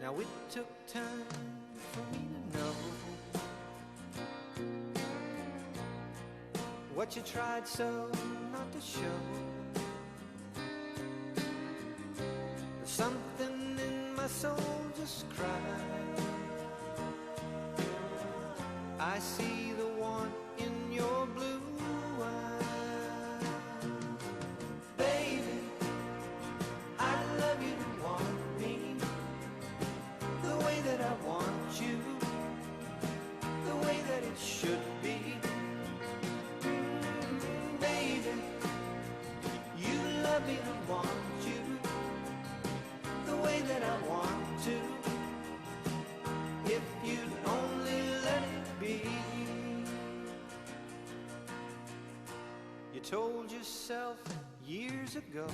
Now it took time for me to know what you tried so not to show. But something in my soul just cried. I see the one in your blue eyes. Baby, I love you to want me the way that I want you, the way that it should be. Baby, you love me to want you the way that I want to, if you'd only let it be. You told yourself years ago